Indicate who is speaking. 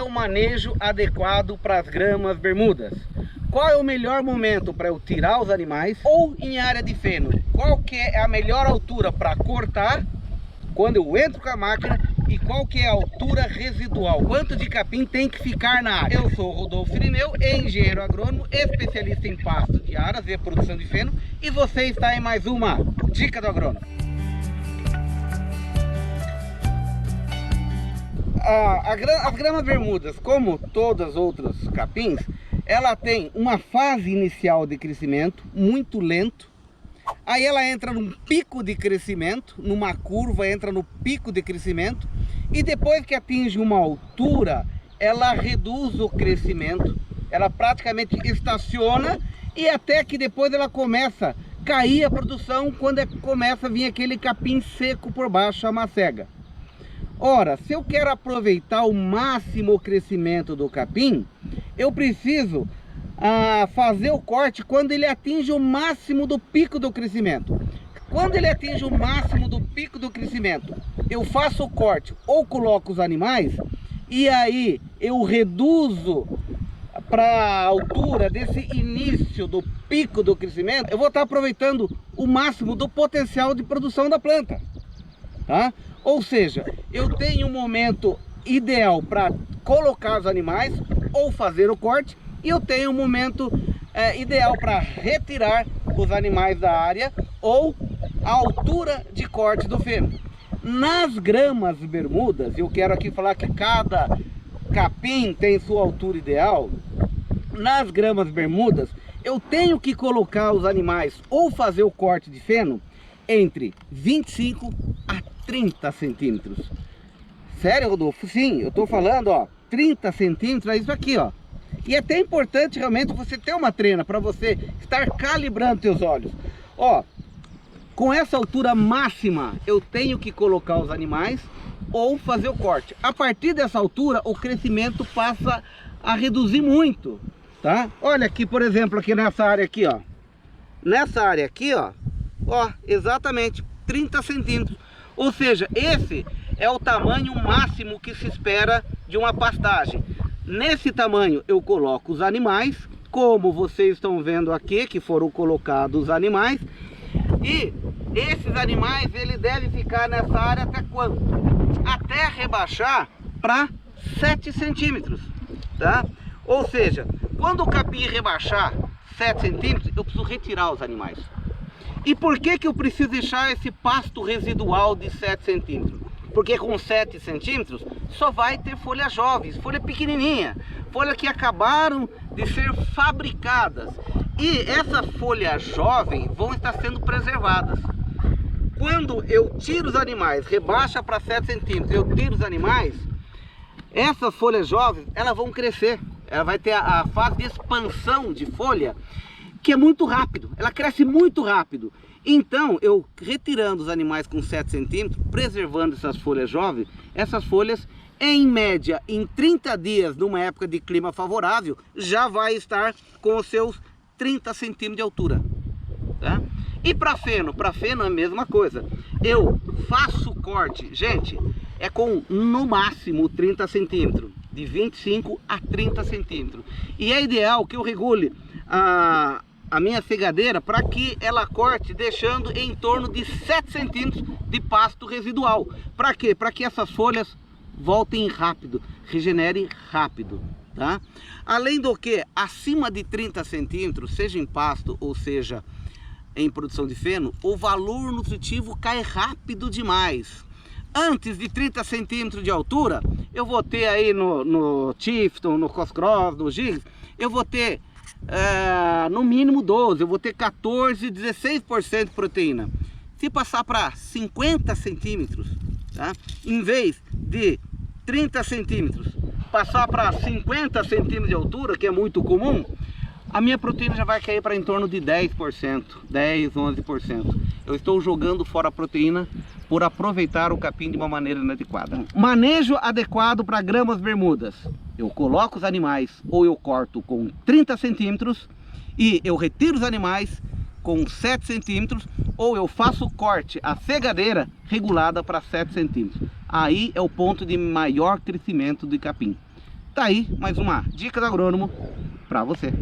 Speaker 1: é o manejo adequado para as gramas bermudas? Qual é o melhor momento para eu tirar os animais? Ou em área de feno, qual que é a melhor altura para cortar quando eu entro com a máquina? E qual que é a altura residual? Quanto de capim tem que ficar na área? Eu sou o Rodolfo Irineu, engenheiro agrônomo, especialista em pasto de aras e produção de feno. E você está em mais uma Dica do Agrônomo. As gramas bermudas, como todas as outras capins, ela tem uma fase inicial de crescimento muito lento. Aí ela entra num pico de crescimento, numa curva, entra no pico de crescimento. E depois que atinge uma altura, ela reduz o crescimento. Ela praticamente estaciona e até que depois ela começa a cair a produção, quando começa a vir aquele capim seco por baixo, a macega. Ora, se eu quero aproveitar o máximo o crescimento do capim, eu preciso fazer o corte quando ele atinge o máximo do pico do crescimento. Quando ele atinge o máximo do pico do crescimento, eu faço o corte ou coloco os animais, e aí eu reduzo para a altura desse início do pico do crescimento. Eu vou estar aproveitando o máximo do potencial de produção da planta, tá? Ou seja, eu tenho um momento ideal para colocar os animais ou fazer o corte, e eu tenho um momento ideal para retirar os animais da área ou a altura de corte do feno. Nas gramas bermudas, eu quero aqui falar que cada capim tem sua altura ideal. Nas gramas bermudas, eu tenho que colocar os animais ou fazer o corte de feno entre 25 a 30 centímetros. Sério, Rodolfo? Sim, eu estou falando, ó, 30 centímetros, é isso aqui, ó. E é até importante realmente você ter uma trena para você estar calibrando seus olhos. Ó, com essa altura máxima, eu tenho que colocar os animais ou fazer o corte. A partir dessa altura, o crescimento passa a reduzir muito, tá? Olha aqui, por exemplo, aqui nessa área aqui, ó. Nessa área aqui, ó, exatamente 30 centímetros. Ou seja, esse é o tamanho máximo que se espera de uma pastagem. Nesse tamanho eu coloco os animais, como vocês estão vendo aqui, que foram colocados os animais. E esses animais, ele deve ficar nessa área até quanto? Até rebaixar para 7 centímetros, tá? Ou seja, quando o capim rebaixar 7 centímetros, eu preciso retirar os animais. E por que que eu preciso deixar esse pasto residual de 7 centímetros? Porque com 7 centímetros só vai ter folhas jovens, folha pequenininha, folha que acabaram de ser fabricadas. E essas folhas jovens vão estar sendo preservadas. Quando eu tiro os animais, rebaixa para 7 centímetros, eu tiro os animais, essas folhas jovens, elas vão crescer. Ela vai ter a fase de expansão de folha, que é muito rápido, ela cresce muito rápido. Então, eu retirando os animais com 7 centímetros, preservando essas folhas jovens, essas folhas, em média, em 30 dias, numa época de clima favorável, já vai estar com os seus 30 centímetros de altura, tá? E para feno é a mesma coisa. Eu faço o corte, gente, é com no máximo 30 centímetros, de 25 a 30 centímetros. E é ideal que eu regule a minha cegadeira para que ela corte deixando em torno de 7 centímetros de pasto residual. Para quê? Para que essas folhas voltem rápido, regenerem rápido, tá? Além do que, acima de 30 centímetros, seja em pasto ou seja em produção de feno, o valor nutritivo cai rápido demais. Antes de 30 centímetros de altura, eu vou ter aí no Tifton, no Coscross, no Gigs, eu vou ter no mínimo 12, eu vou ter 14, 16% de proteína. Se passar para 50 centímetros, tá? Em vez de 30 centímetros, passar para 50 centímetros de altura, que é muito comum, a minha proteína já vai cair para em torno de 10%, 10, 11%. Eu estou jogando fora a proteína por aproveitar o capim de uma maneira inadequada. Manejo adequado para gramas bermudas. Eu coloco os animais ou eu corto com 30 centímetros e eu retiro os animais com 7 centímetros, ou eu faço o corte, a cegadeira regulada para 7 centímetros. Aí é o ponto de maior crescimento de capim. Tá aí mais uma dica do agrônomo para você.